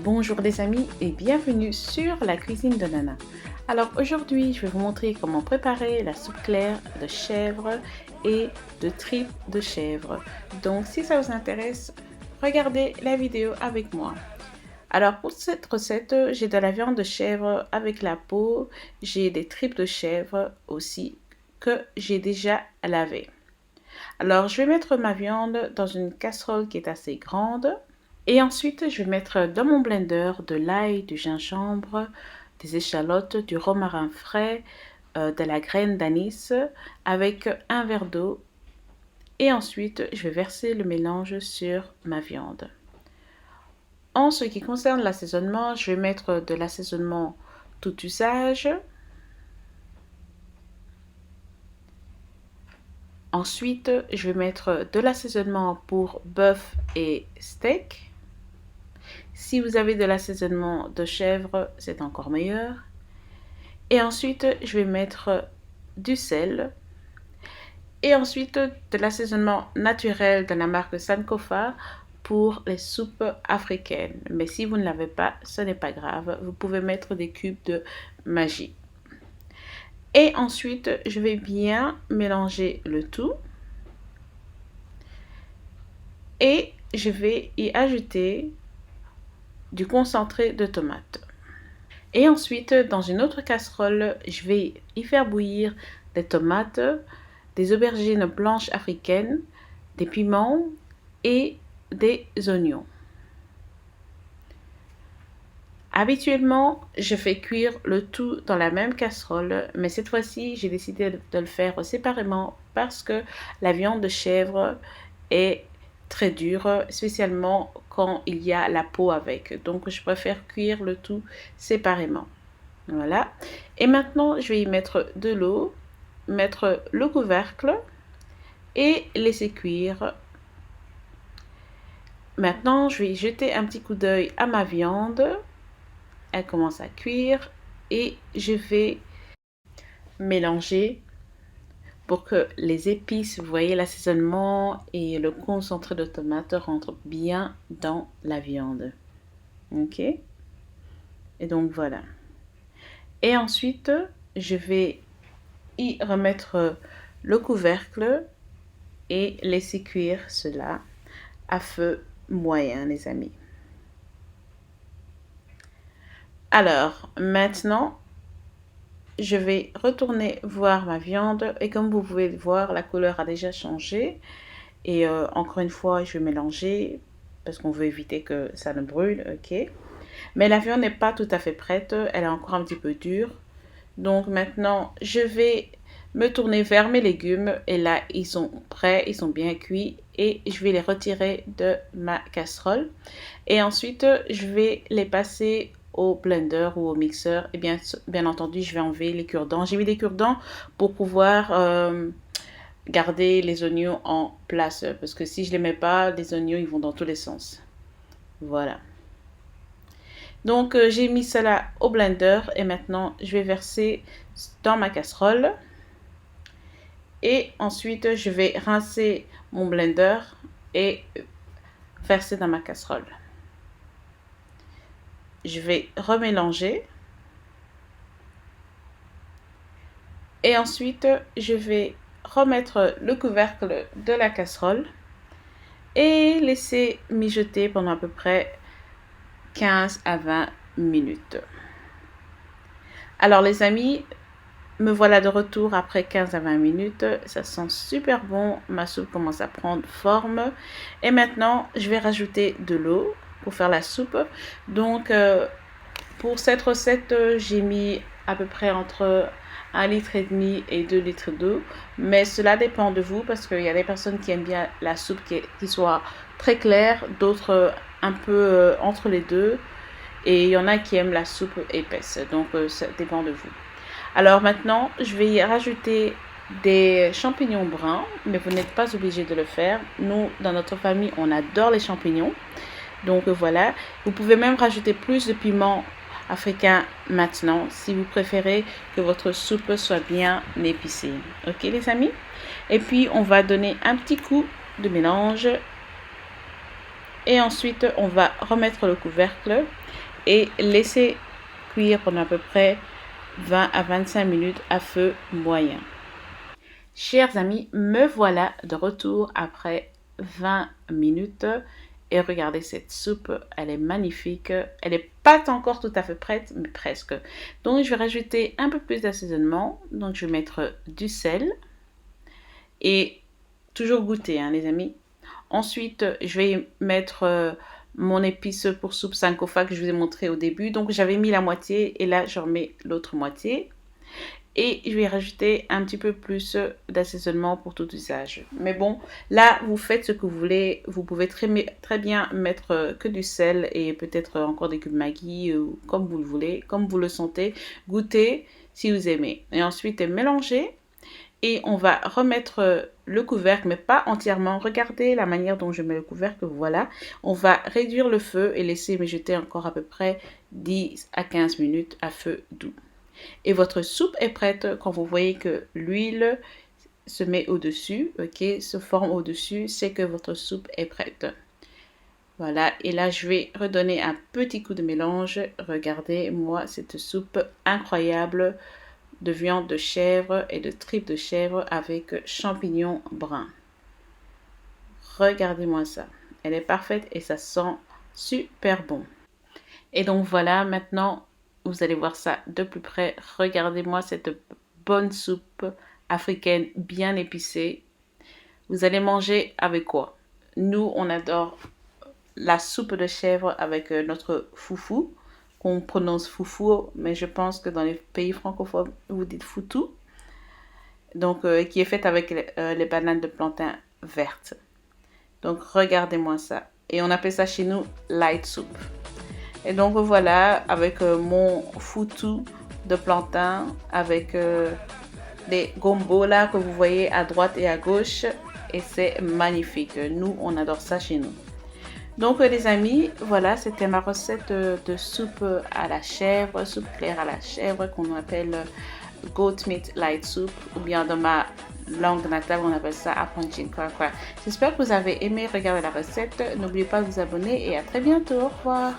Bonjour les amis et bienvenue sur la cuisine de Nana. Alors aujourd'hui je vais vous montrer comment préparer la soupe claire de chèvre et de tripes de chèvre. Donc si ça vous intéresse, regardez la vidéo avec moi. Alors pour cette recette, j'ai de la viande de chèvre avec la peau, j'ai des tripes de chèvre aussi que j'ai déjà lavées. Alors je vais mettre ma viande dans une casserole qui est assez grande. Et ensuite, je vais mettre dans mon blender de l'ail, du gingembre, des échalotes, du romarin frais, de la graine d'anis avec un verre d'eau. Et ensuite, je vais verser le mélange sur ma viande. En ce qui concerne l'assaisonnement, je vais mettre de l'assaisonnement tout usage. Ensuite, je vais mettre de l'assaisonnement pour bœuf et steak. Si vous avez de l'assaisonnement de chèvre, c'est encore meilleur. Et ensuite, je vais mettre du sel. Et ensuite, de l'assaisonnement naturel de la marque Sankofa pour les soupes africaines. Mais si vous ne l'avez pas, ce n'est pas grave. Vous pouvez mettre des cubes de Maggi. Et ensuite, je vais bien mélanger le tout. Et je vais y ajouter du concentré de tomate. Et ensuite, dans une autre casserole, je vais y faire bouillir des tomates, des aubergines blanches africaines, des piments et des oignons. Habituellement, je fais cuire le tout dans la même casserole, mais cette fois-ci, j'ai décidé de le faire séparément parce que la viande de chèvre est très dure, spécialement quand il y a la peau avec. Donc, je préfère cuire le tout séparément. Voilà. Et maintenant, je vais y mettre de l'eau, mettre le couvercle et laisser cuire. Maintenant, je vais y jeter un petit coup d'œil à ma viande. Elle commence à cuire et je vais mélanger pour que les épices, vous voyez, l'assaisonnement et le concentré de tomate rentrent bien dans la viande. Ok? Et donc voilà. Et ensuite, je vais y remettre le couvercle et laisser cuire cela à feu moyen, les amis. Alors, maintenant, je vais retourner voir ma viande et comme vous pouvez le voir, la couleur a déjà changé. Et encore une fois, je vais mélanger parce qu'on veut éviter que ça ne brûle, ok? Mais la viande n'est pas tout à fait prête, elle est encore un petit peu dure. Donc maintenant, je vais me tourner vers mes légumes et là, ils sont prêts, ils sont bien cuits et je vais les retirer de ma casserole. Et ensuite, je vais les passer au blender ou au mixeur et bien entendu, je vais enlever les cure-dents. J'ai mis des cure-dents pour pouvoir garder les oignons en place parce que si je les mets pas, les oignons, ils vont dans tous les sens. Voilà. Donc, j'ai mis cela au blender et maintenant, je vais verser dans ma casserole. Et ensuite, je vais rincer mon blender et verser dans ma casserole. Je vais remélanger. Et ensuite, je vais remettre le couvercle de la casserole et laisser mijoter pendant à peu près 15 à 20 minutes. Alors les amis, me voilà de retour après 15 à 20 minutes. Ça sent super bon. Ma soupe commence à prendre forme. Et maintenant, je vais rajouter de l'eau pour faire la soupe. Donc, pour cette recette, j'ai mis à peu près entre 1,5 litre et 2 litres d'eau. Mais cela dépend de vous parce qu'il y a des personnes qui aiment bien la soupe qui soit très claire, d'autres un peu entre les deux. Et il y en a qui aiment la soupe épaisse. Donc, ça dépend de vous. Alors maintenant, je vais y rajouter des champignons bruns, mais vous n'êtes pas obligé de le faire. Nous, dans notre famille, on adore les champignons. Donc voilà, vous pouvez même rajouter plus de piment africain maintenant, si vous préférez que votre soupe soit bien épicée. Ok les amis? Et puis, on va donner un petit coup de mélange. Et ensuite, on va remettre le couvercle et laisser cuire pendant à peu près 20 à 25 minutes à feu moyen. Chers amis, me voilà de retour après 20 minutes. Et regardez cette soupe, elle est magnifique. Elle n'est pas encore tout à fait prête, mais presque. Donc, je vais rajouter un peu plus d'assaisonnement. Donc, je vais mettre du sel. Et toujours goûter, hein, les amis. Ensuite, je vais mettre mon épice pour soupe Sankofa que je vous ai montré au début. Donc, j'avais mis la moitié et là, je remets l'autre moitié. Et je vais rajouter un petit peu plus d'assaisonnement pour tout usage. Mais bon, là, vous faites ce que vous voulez. Vous pouvez très bien mettre que du sel et peut-être encore des cubes Maggi, comme vous le voulez, comme vous le sentez. Goûtez si vous aimez. Et ensuite, mélanger. Et on va remettre le couvercle, mais pas entièrement. Regardez la manière dont je mets le couvercle, voilà. On va réduire le feu et laisser mijoter encore à peu près 10 à 15 minutes à feu doux. Et votre soupe est prête quand vous voyez que l'huile se met au-dessus, ok, se forme au-dessus, c'est que votre soupe est prête. Voilà, et là je vais redonner un petit coup de mélange. Regardez-moi cette soupe incroyable de viande de chèvre et de tripes de chèvre avec champignons bruns. Regardez-moi ça. Elle est parfaite et ça sent super bon. Et donc voilà, maintenant, vous allez voir ça de plus près. Regardez-moi cette bonne soupe africaine bien épicée. Vous allez manger avec quoi? Nous, on adore la soupe de chèvre avec notre foufou, qu'on prononce foufou, mais je pense que dans les pays francophones, vous dites foutou. Donc, qui est faite avec les bananes de plantain vertes. Donc, regardez-moi ça. Et on appelle ça chez nous light soup. Et donc, voilà, avec mon foutou de plantain, avec les gombo là que vous voyez à droite et à gauche. Et c'est magnifique. Nous, on adore ça chez nous. Donc, les amis, voilà, c'était ma recette de soupe à la chèvre, soupe claire à la chèvre qu'on appelle goat meat light soup, ou bien dans ma langue natale, on appelle ça apanchin kwakwa. J'espère que vous avez aimé regarder la recette. N'oubliez pas de vous abonner et à très bientôt. Au revoir.